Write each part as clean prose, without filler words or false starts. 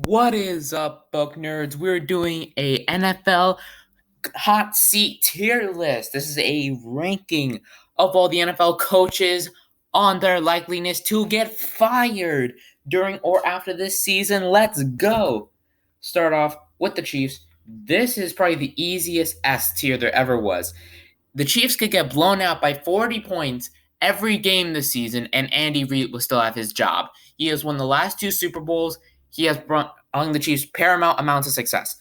What is up, book nerds? We're doing a NFL hot seat tier list. This is a ranking of all the NFL coaches on their likeliness to get fired during or after this season. Let's go. Start off with the Chiefs. This is probably the easiest S tier there ever was. The Chiefs could get blown out by 40 points every game this season, and Andy Reid will still have his job. He has won the last two Super Bowls. He has brought on the Chiefs paramount amounts of success.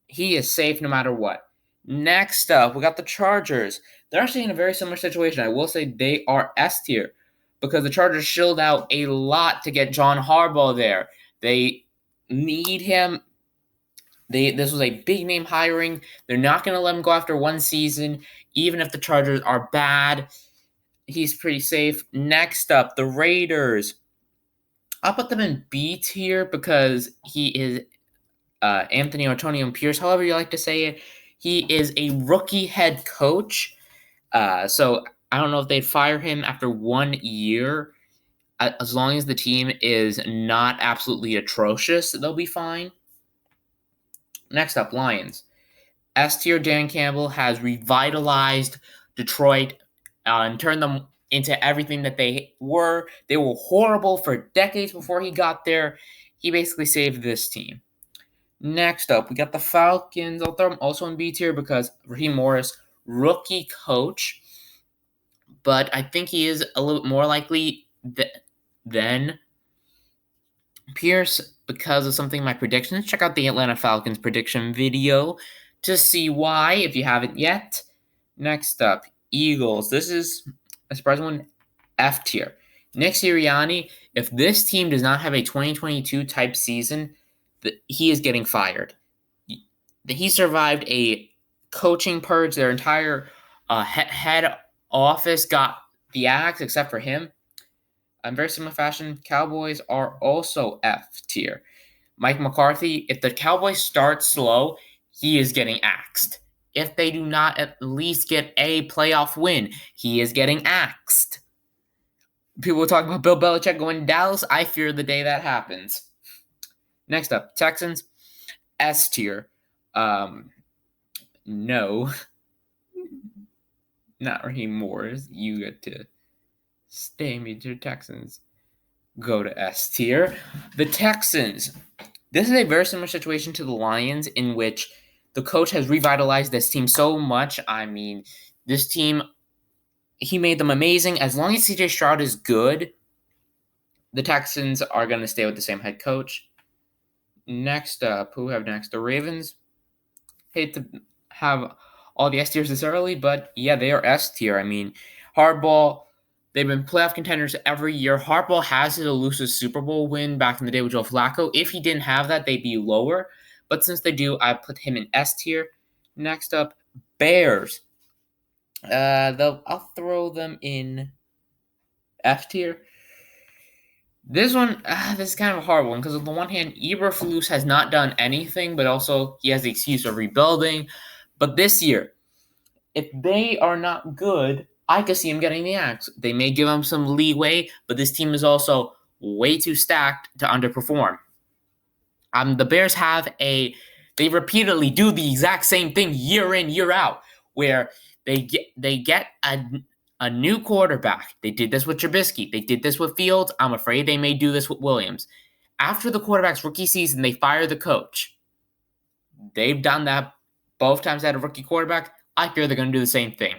He is safe no matter what. Next up, we got the Chargers. They're actually in a very similar situation. I will say they are S tier because the Chargers shilled out a lot to get John Harbaugh there. They need him. This was a big name hiring. They're not going to let him go after one season, even if the Chargers are bad. He's pretty safe. Next up, the Raiders. I'll put them in B tier because he is Anthony Antonio Pierce, however you like to say it. He is a rookie head coach. So I don't know if they'd fire him after 1 year. As long as the team is not absolutely atrocious, they'll be fine. Next up, Lions. S tier Dan Campbell has revitalized Detroit and turned them into everything that they were. They were horrible for decades before he got there. He basically saved this team. Next up, we got the Falcons. I'll throw them also in B tier because Raheem Morris, rookie coach. But I think he is a little bit more likely than Pierce because of something in my predictions. Check out the Atlanta Falcons prediction video to see why, if you haven't yet. Next up, Eagles. This is a surprising one, F tier. Nick Sirianni, if this team does not have a 2022 type season, he is getting fired. He survived a coaching purge. Their entire head office got the axe except for him. In very similar fashion, Cowboys are also F tier. Mike McCarthy, if the Cowboys start slow, he is getting axed. If they do not at least get a playoff win, he is getting axed. People talk about Bill Belichick going to Dallas. I fear the day that happens. Next up, Texans, S tier. No. Not Raheem Morris. You get to stay Major Texans. Go to S tier. The Texans. This is a very similar situation to the Lions in which the coach has revitalized this team so much. I mean, this team, he made them amazing. As long as CJ Stroud is good, the Texans are going to stay with the same head coach. Next up, who we have next? The Ravens. Hate to have all the S tiers this early, but yeah, they are S tier. I mean, Harbaugh, they've been playoff contenders every year. Harbaugh has his elusive Super Bowl win back in the day with Joe Flacco. If he didn't have that, they'd be lower. But since they do, I put him in S tier. Next up, Bears. I'll throw them in F tier. This one, this is kind of a hard one because on the one hand, Eberflus has not done anything, but also he has the excuse of rebuilding. But this year, if they are not good, I could see him getting the axe. They may give him some leeway, but this team is also way too stacked to underperform. The Bears they repeatedly do the exact same thing year in, year out, where they get a new quarterback. They did this with Trubisky. They did this with Fields. I'm afraid they may do this with Williams. After the quarterback's rookie season, they fire the coach. They've done that both times they had a rookie quarterback. I fear they're going to do the same thing.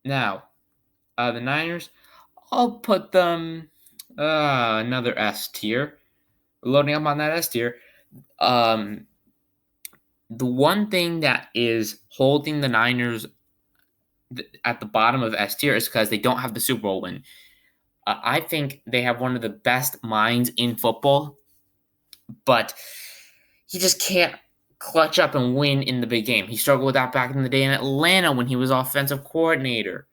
Now, the Niners, I'll put them another S tier. Loading up on that S tier. The one thing that is holding the Niners at the bottom of S tier is because they don't have the Super Bowl win. I think they have one of the best minds in football, but he just can't clutch up and win in the big game. He struggled with that back in the day in Atlanta when he was offensive coordinator.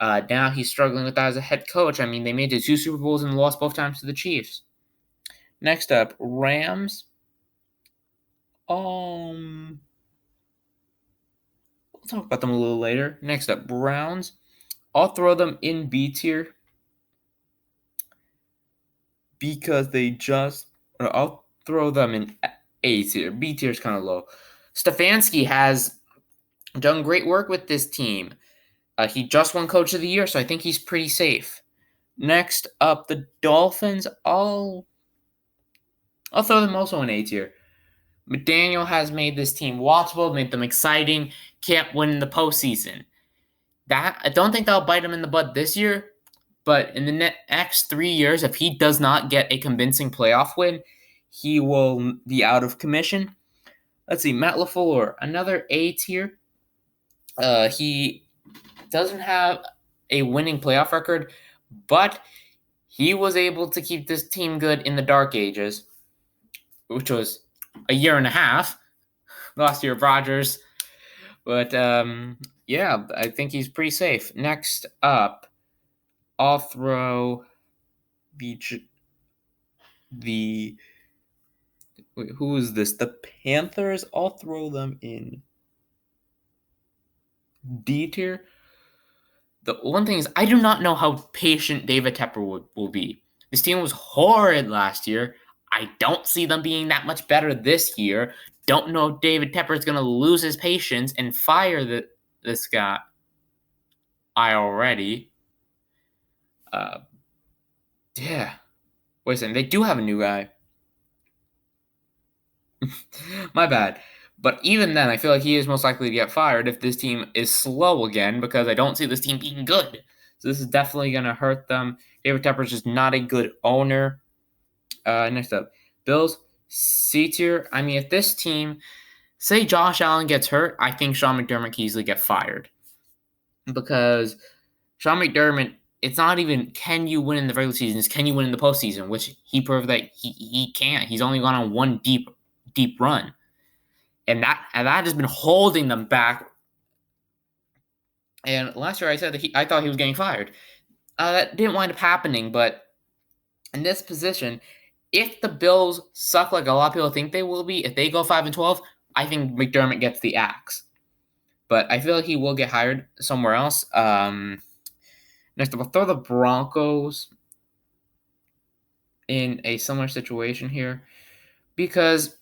Now he's struggling with that as a head coach. I mean, they made it to 2 Super Bowls and lost both times to the Chiefs. Next up, Rams. We'll talk about them a little later. Next up, Browns. I'll throw them in B tier because they just I'll throw them in A tier. B tier is kind of low. Stefanski has done great work with this team. He just won Coach of the Year, so I think he's pretty safe. Next up, the Dolphins. I'll throw them also in A tier. McDaniel has made this team watchable, made them exciting. Can't win in the postseason. That I don't think that'll bite him in the butt this year, but in the next 3 years, if he does not get a convincing playoff win, he will be out of commission. Let's see, Matt LaFleur, another A tier. He doesn't have a winning playoff record, but he was able to keep this team good in the dark ages, which was a year and a half, last year of Rodgers. But yeah, I think he's pretty safe. Next up, I'll throw the wait, who is this? The Panthers. I'll throw them in D tier. The one thing is, I do not know how patient David Tepper will be. This team was horrid last year. I don't see them being that much better this year. Don't know if David Tepper is going to lose his patience and fire this guy. I already. Yeah. Wait a second. They do have a new guy. My bad. But even then, I feel like he is most likely to get fired if this team is slow again, because I don't see this team being good. So this is definitely going to hurt them. David Tepper is just not a good owner. Next up, Bills, C tier. I mean, if this team, say Josh Allen gets hurt, I think Sean McDermott can easily get fired. Because Sean McDermott, it's not even can you win in the regular season, it's can you win in the postseason, which he proved that he can't. He's only gone on one deep run. And that has been holding them back. And last year I said that I thought he was getting fired. That didn't wind up happening, but in this position, if the Bills suck like a lot of people think they will be, if they go 5-12, I think McDermott gets the axe. But I feel like he will get hired somewhere else. Next up, I'll throw the Broncos in a similar situation here, because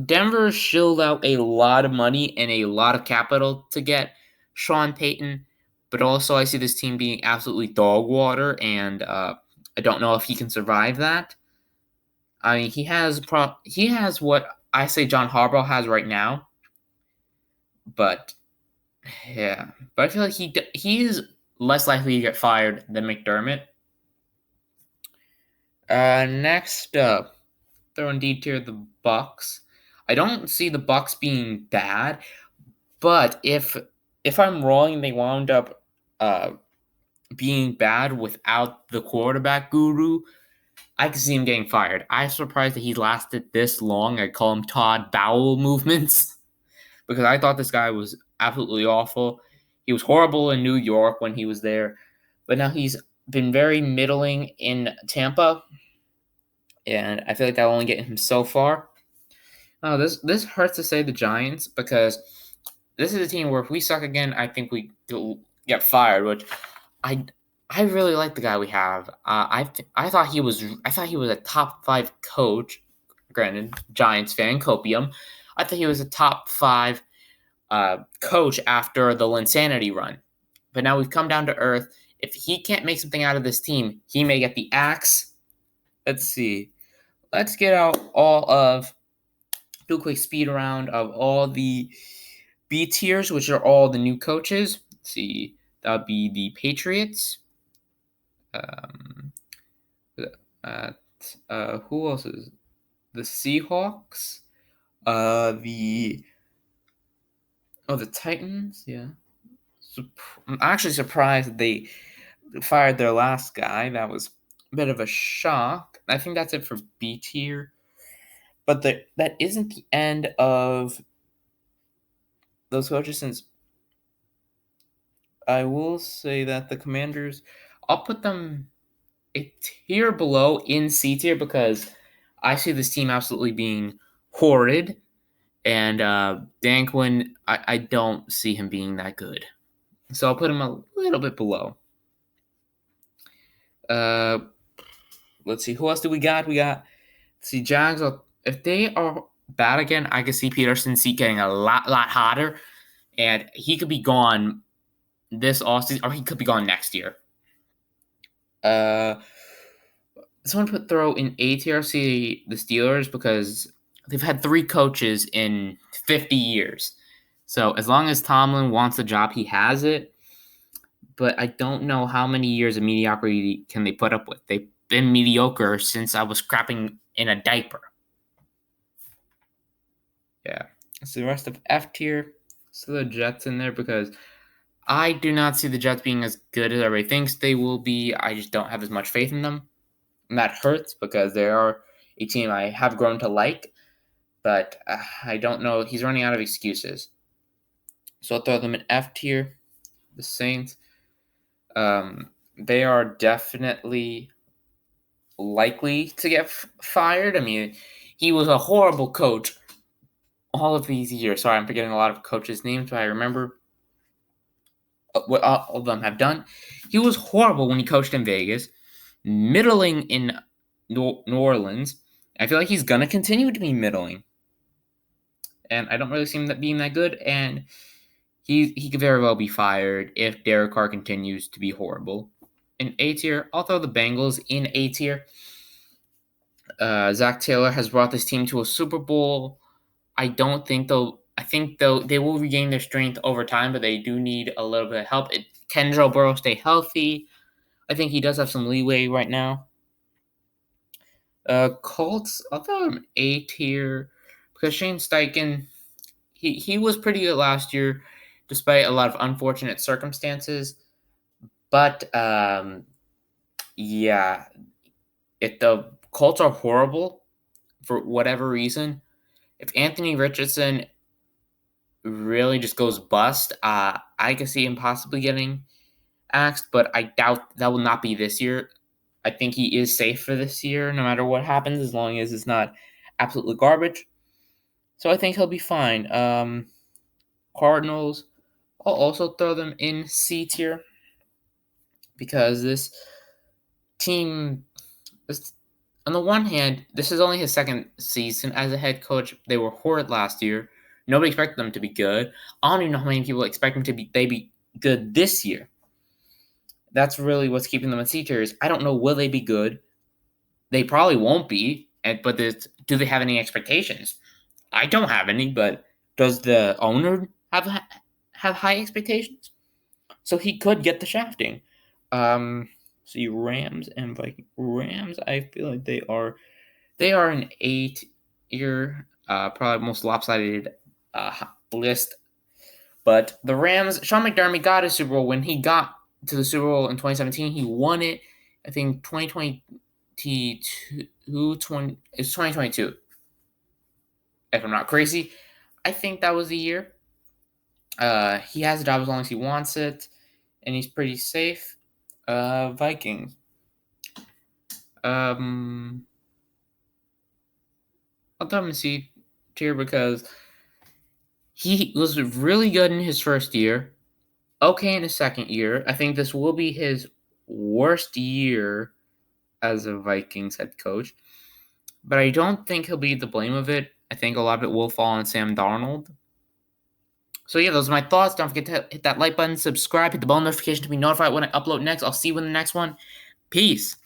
Denver shilled out a lot of money and a lot of capital to get Sean Payton, but also I see this team being absolutely dog water, and I don't know if he can survive that. I mean, he has what I say John Harbaugh has right now, but yeah, but I feel like he's less likely to get fired than McDermott. Next up, throwing D tier, the Bucks. I don't see the Bucks being bad, but if I'm wrong, they wound up being bad without the quarterback guru, I can see him getting fired. I'm surprised that he lasted this long. I call him Todd Bowell movements, because I thought this guy was absolutely awful. He was horrible in New York when he was there, but now he's been very middling in Tampa, and I feel like that'll only get him so far. Oh, this hurts to say the Giants, because this is a team where if we suck again, I think we get fired. Which I really like the guy we have. I thought he was a top 5 coach. Granted, Giants fan, copium. I thought he was a top 5 coach after the Linsanity run. But now we've come down to earth. If he can't make something out of this team, he may get the axe. Let's see. Let's get out do a quick speed round of all the B tiers, which are all the new coaches. Let's see. That would be the Patriots. Who else is the Seahawks? The Titans. Yeah. I'm actually surprised they fired their last guy. That was a bit of a shock. I think that's it for B tier. But that isn't the end of those coaches, since I will say that the Commanders, I'll put them a tier below in C tier, because I see this team absolutely being horrid. And Dan Quinn, I don't see him being that good. So I'll put him a little bit below. Let's see. Who else do we got? We got See, Jags, if they are bad again, I could see Peterson's seat getting a lot hotter, and he could be gone this offseason, or he could be gone next year. Someone put throw in ATRC the Steelers because they've had 3 coaches in 50 years. So as long as Tomlin wants the job, he has it. But I don't know how many years of mediocrity can they put up with. They've been mediocre since I was crapping in a diaper. Yeah. So the rest of F tier, so the Jets in there because I do not see the Jets being as good as everybody thinks they will be. I just don't have as much faith in them. And that hurts because they are a team I have grown to like, but I don't know. He's running out of excuses. So I'll throw them in F tier. The Saints, they are definitely likely to get fired. I mean, he was a horrible coach all of these years. Sorry, I'm forgetting a lot of coaches' names, but I remember what all of them have done. He was horrible when he coached in Vegas, middling in New Orleans. I feel like he's going to continue to be middling. And I don't really see him being that good. And he could very well be fired if Derek Carr continues to be horrible. In A tier, I'll throw the Bengals in A tier. Zach Taylor has brought this team to a Super Bowl. I think they will regain their strength over time, but they do need a little bit of help. Can Joe Burrow stay healthy? I think he does have some leeway right now. Colts, I'll throw him A tier because Shane Steichen, he was pretty good last year, despite a lot of unfortunate circumstances. But yeah, if the Colts are horrible for whatever reason, if Anthony Richardson really just goes bust, I could see him possibly getting axed, but I doubt that will not be this year. I think he is safe for this year, no matter what happens, as long as it's not absolutely garbage. So I think he'll be fine. Cardinals, I'll also throw them in C tier because this team, on the one hand, this is only his second season as a head coach. They were horrid last year. Nobody expected them to be good. I don't even know how many people expect them to be good this year. That's really what's keeping them in C tier. I don't know, will they be good? They probably won't be. But do they have any expectations? I don't have any. But does the owner have high expectations? So he could get the shafting. See, Rams and Vikings. Rams, I feel like they are an 8-year, probably most lopsided list. But the Rams, Sean McDermott got a Super Bowl. When he got to the Super Bowl in 2017, he won it. I think 2022. If I'm not crazy, I think that was the year. He has a job as long as he wants it, and he's pretty safe. Vikings. I'll throw him in C tier because he was really good in his first year. Okay in his second year. I think this will be his worst year as a Vikings head coach. But I don't think he'll be the blame of it. I think a lot of it will fall on Sam Darnold. So yeah, those are my thoughts. Don't forget to hit that like button, subscribe, hit the bell notification to be notified when I upload next. I'll see you in the next one. Peace.